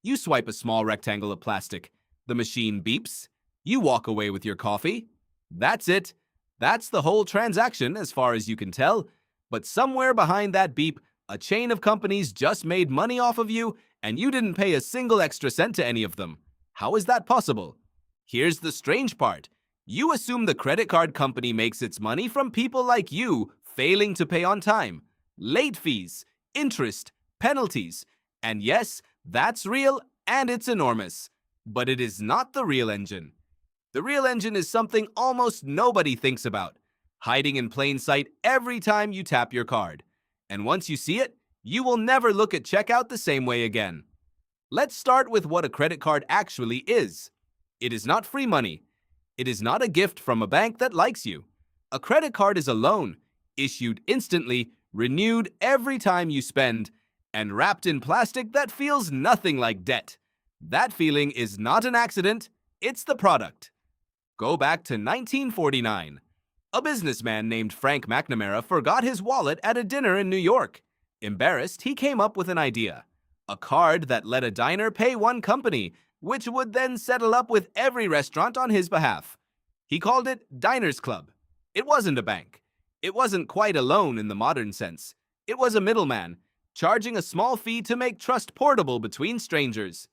You swipe a small rectangle of plastic. The machine beeps. You walk away with your coffee. That's it. That's the whole transaction as far as you can tell. But somewhere behind that beep, a chain of companies just made money off of you, and you didn't pay a single extra cent to any of them. How is that possible? Here's the strange part. You assume the credit card company makes its money from people like you failing to pay on time. Late fees, interest, penalties. And yes, that's real and it's enormous. But it is not the real engine. The real engine is something almost nobody thinks about, hiding in plain sight every time you tap your card. And once you see it, you will never look at checkout the same way again. Let's start with what a credit card actually is. It is not free money. It is not a gift from a bank that likes you. A credit card is a loan, issued instantly, renewed every time you spend, and wrapped in plastic that feels nothing like debt. That feeling is not an accident, it's the product. Go back to 1949. A businessman named Frank McNamara forgot his wallet at a dinner in New York. Embarrassed, he came up with an idea. A card that let a diner pay one company, which would then settle up with every restaurant on his behalf. He called it Diners Club. It wasn't a bank. It wasn't quite a loan in the modern sense. It was a middleman, charging a small fee to make trust portable between strangers.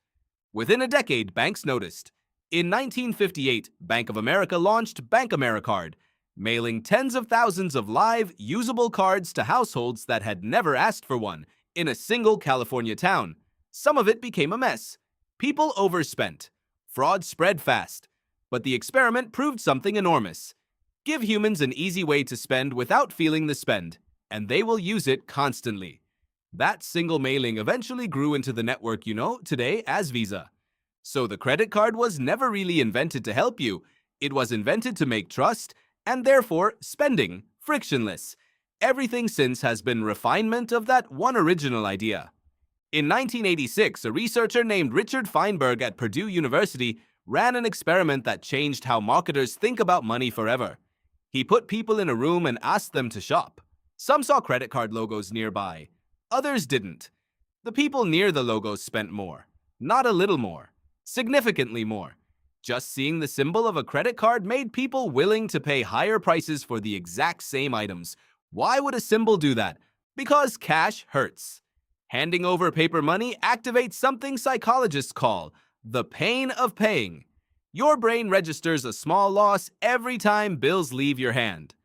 Within a decade, banks noticed. In 1958, Bank of America launched Bank AmeriCard, mailing tens of thousands of live, usable cards to households that had never asked for one in a single California town. Some of it became a mess. People overspent. Fraud spread fast. But the experiment proved something enormous. Give humans an easy way to spend without feeling the spend, and they will use it constantly. That single mailing eventually grew into the network you know today as Visa. So the credit card was never really invented to help you. It was invented to make trust, and therefore spending, frictionless. Everything since has been refinement of that one original idea. In 1986, a researcher named Richard Feinberg at Purdue University ran an experiment that changed how marketers think about money forever. He put people in a room and asked them to shop. Some saw credit card logos nearby. Others didn't. The people near the logos spent more. Not a little more. Significantly more. Just seeing the symbol of a credit card made people willing to pay higher prices for the exact same items. Why would a symbol do that? Because cash hurts. Handing over paper money activates something psychologists call the pain of paying. Your brain registers a small loss every time bills leave your hand.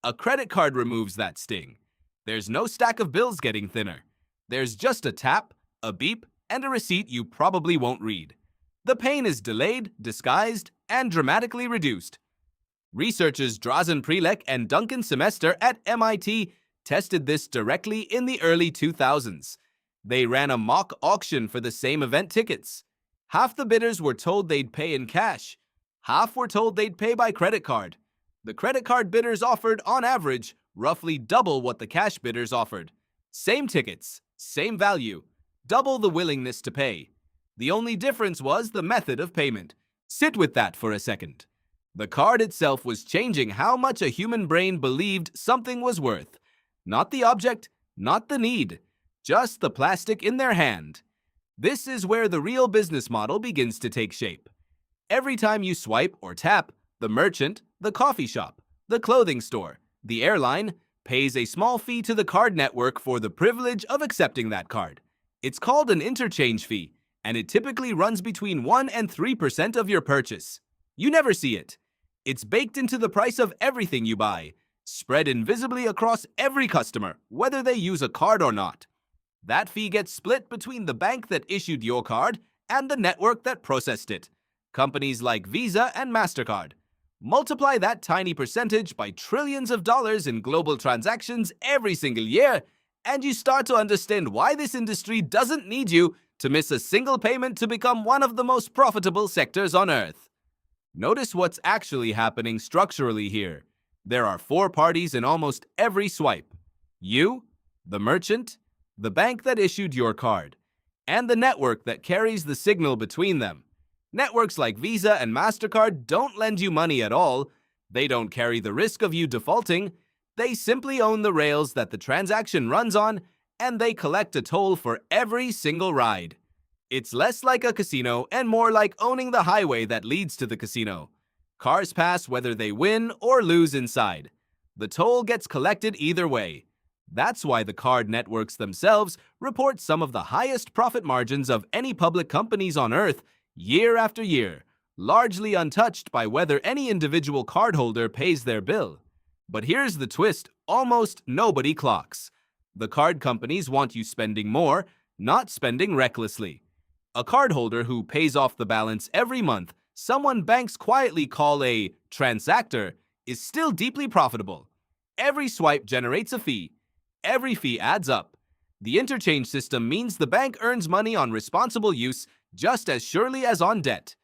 A credit card removes that sting. There's no stack of bills getting thinner. There's just a tap, a beep, and a receipt you probably won't read. The pain is delayed, disguised, and dramatically reduced. Researchers Drazen Prelek and Duncan Semester at MIT tested this directly in the early 2000s. They ran a mock auction for the same event tickets. Half the bidders were told they'd pay in cash. Half were told they'd pay by credit card. The credit card bidders offered, on average, roughly double what the cash bidders offered. Same tickets, same value, double the willingness to pay. The only difference was the method of payment. Sit with that for a second. The card itself was changing how much a human brain believed something was worth. Not the object, not the need, just the plastic in their hand. This is where the real business model begins to take shape. Every time you swipe or tap, the merchant, the coffee shop, the clothing store, the airline pays a small fee to the card network for the privilege of accepting that card. It's called an interchange fee, and it typically runs between 1% and 3% of your purchase. You never see it. It's baked into the price of everything you buy, spread invisibly across every customer, whether they use a card or not. That fee gets split between the bank that issued your card and the network that processed it. Companies like Visa and MasterCard. Multiply that tiny percentage by trillions of dollars in global transactions every single year, and you start to understand why this industry doesn't need you to miss a single payment to become one of the most profitable sectors on earth. Notice what's actually happening structurally here. There are 4 parties in almost every swipe. You, the merchant, the bank that issued your card, and the network that carries the signal between them. Networks like Visa and MasterCard don't lend you money at all. They don't carry the risk of you defaulting. They simply own the rails that the transaction runs on, and they collect a toll for every single ride. It's less like a casino and more like owning the highway that leads to the casino. Cars pass whether they win or lose inside. The toll gets collected either way. That's why the card networks themselves report some of the highest profit margins of any public companies on Earth year after year, largely untouched by whether any individual cardholder pays their bill. But here's the twist: almost nobody clocks. The card companies want you spending more, not spending recklessly. A cardholder who pays off the balance every month, someone banks quietly call a transactor, is still deeply profitable. Every swipe generates a fee. Every fee adds up. The interchange system means the bank earns money on responsible use just as surely as on debt.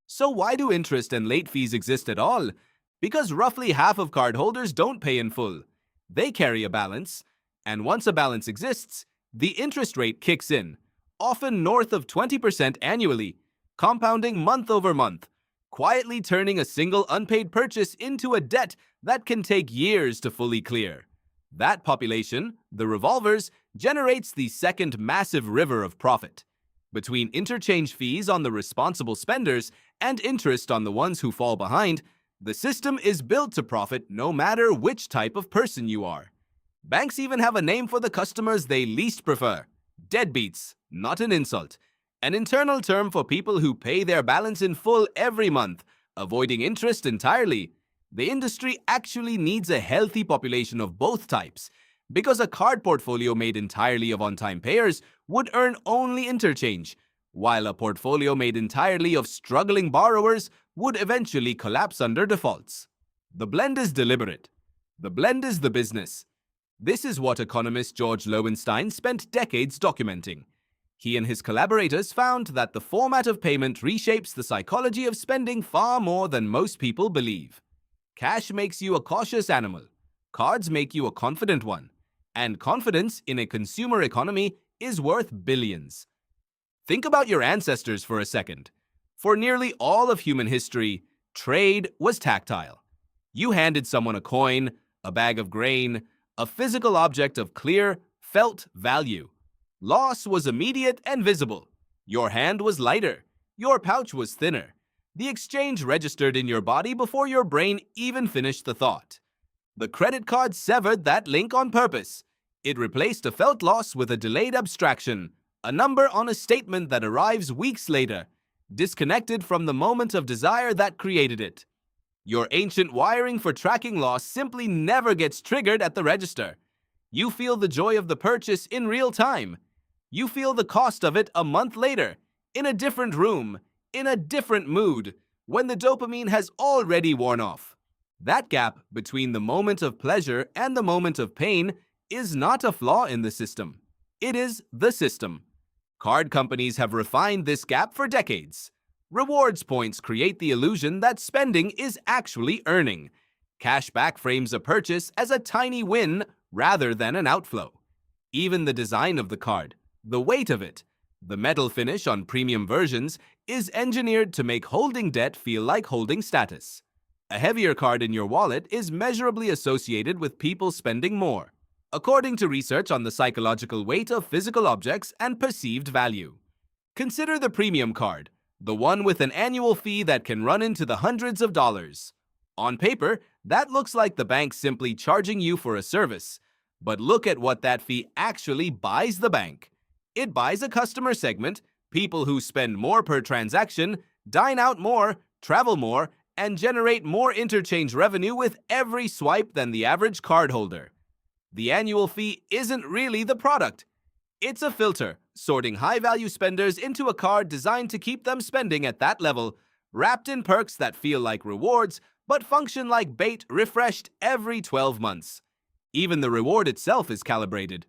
So why do interest and late fees exist at all? Because roughly half of cardholders don't pay in full. They carry a balance, and once a balance exists, the interest rate kicks in, often north of 20% annually, compounding month over month, quietly turning a single unpaid purchase into a debt that can take years to fully clear. That population, the revolvers, generates the second massive river of profit. Between interchange fees on the responsible spenders and interest on the ones who fall behind, the system is built to profit no matter which type of person you are. Banks even have a name for the customers they least prefer: deadbeats, not an insult. An internal term for people who pay their balance in full every month, avoiding interest entirely. The industry actually needs a healthy population of both types, because a card portfolio made entirely of on-time payers would earn only interchange, while a portfolio made entirely of struggling borrowers would eventually collapse under defaults. The blend is deliberate. The blend is the business. This is what economist George Lowenstein spent decades documenting. He and his collaborators found that the format of payment reshapes the psychology of spending far more than most people believe. Cash makes you a cautious animal. Cards make you a confident one. And confidence in a consumer economy is worth billions. Think about your ancestors for a second. For nearly all of human history, trade was tactile. You handed someone a coin, a bag of grain, a physical object of clear, felt value. Loss was immediate and visible. Your hand was lighter. Your pouch was thinner. The exchange registered in your body before your brain even finished the thought. The credit card severed that link on purpose. It replaced a felt loss with a delayed abstraction, a number on a statement that arrives weeks later, disconnected from the moment of desire that created it. Your ancient wiring for tracking loss simply never gets triggered at the register. You feel the joy of the purchase in real time. You feel the cost of it a month later, in a different room, in a different mood, when the dopamine has already worn off. That gap between the moment of pleasure and the moment of pain is not a flaw in the system. It is the system. Card companies have refined this gap for decades. Rewards points create the illusion that spending is actually earning. Cashback frames a purchase as a tiny win rather than an outflow. Even the design of the card, the weight of it, the metal finish on premium versions is engineered to make holding debt feel like holding status. A heavier card in your wallet is measurably associated with people spending more, according to research on the psychological weight of physical objects and perceived value. Consider the premium card, the one with an annual fee that can run into the hundreds of dollars. On paper, that looks like the bank simply charging you for a service. But look at what that fee actually buys the bank. It buys a customer segment, people who spend more per transaction, dine out more, travel more, and generate more interchange revenue with every swipe than the average cardholder. The annual fee isn't really the product. It's a filter, sorting high-value spenders into a card designed to keep them spending at that level, wrapped in perks that feel like rewards, but function like bait refreshed every 12 months. Even the reward itself is calibrated.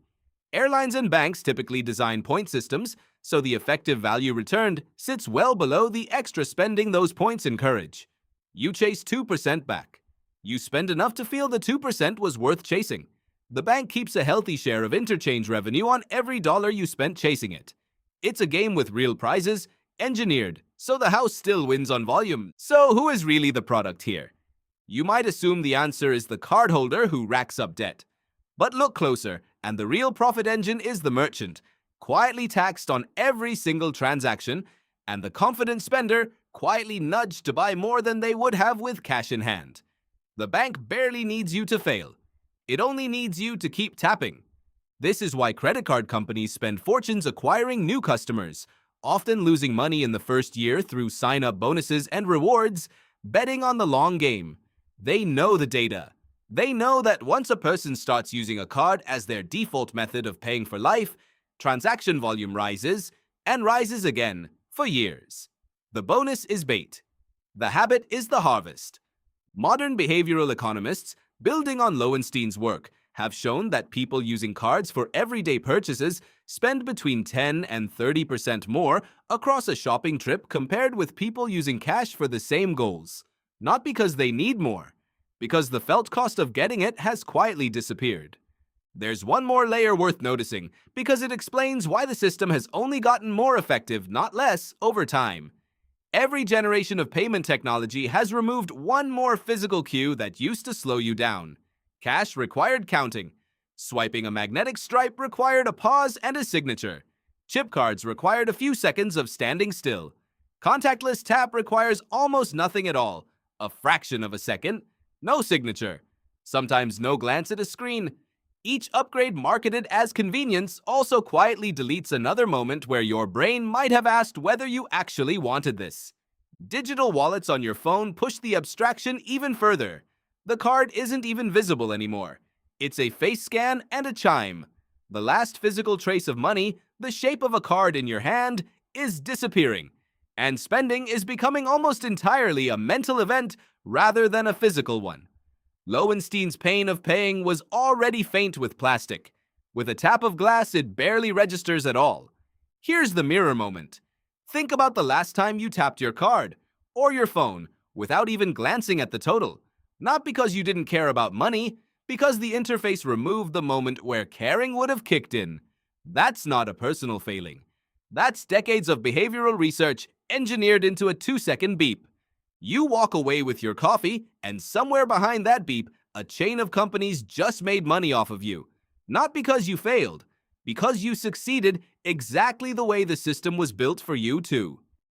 Airlines and banks typically design point systems, so the effective value returned sits well below the extra spending those points encourage. You chase 2% back. You spend enough to feel the 2% was worth chasing. The bank keeps a healthy share of interchange revenue on every dollar you spent chasing it. It's a game with real prizes, engineered, so the house still wins on volume. So who is really the product here? You might assume the answer is the cardholder who racks up debt. But look closer, and the real profit engine is the merchant, quietly taxed on every single transaction, and the confident spender quietly nudged to buy more than they would have with cash in hand. The bank barely needs you to fail. It only needs you to keep tapping. This is why credit card companies spend fortunes acquiring new customers, often losing money in the first year through sign-up bonuses and rewards, betting on the long game. They know the data. They know that once a person starts using a card as their default method of paying for life, transaction volume rises and rises again for years. The bonus is bait. The habit is the harvest. Modern behavioral economists, building on Lowenstein's work, have shown that people using cards for everyday purchases spend between 10 and 30% more across a shopping trip compared with people using cash for the same goals. Not because they need more, because the felt cost of getting it has quietly disappeared. There's one more layer worth noticing, because it explains why the system has only gotten more effective, not less, over time. Every generation of payment technology has removed one more physical cue that used to slow you down. Cash required counting. Swiping a magnetic stripe required a pause and a signature. Chip cards required a few seconds of standing still. Contactless tap requires almost nothing at all, a fraction of a second, no signature, sometimes no glance at a screen. Each upgrade marketed as convenience also quietly deletes another moment where your brain might have asked whether you actually wanted this. Digital wallets on your phone push the abstraction even further. The card isn't even visible anymore. It's a face scan and a chime. The last physical trace of money, the shape of a card in your hand, is disappearing. And spending is becoming almost entirely a mental event rather than a physical one. Lowenstein's pain of paying was already faint with plastic. With a tap of glass, it barely registers at all. Here's the mirror moment. Think about the last time you tapped your card or your phone without even glancing at the total. Not because you didn't care about money, because the interface removed the moment where caring would have kicked in. That's not a personal failing. That's decades of behavioral research engineered into a 2-second beep. You walk away with your coffee, and somewhere behind that beep, a chain of companies just made money off of you. Not because you failed, because you succeeded exactly the way the system was built for you to.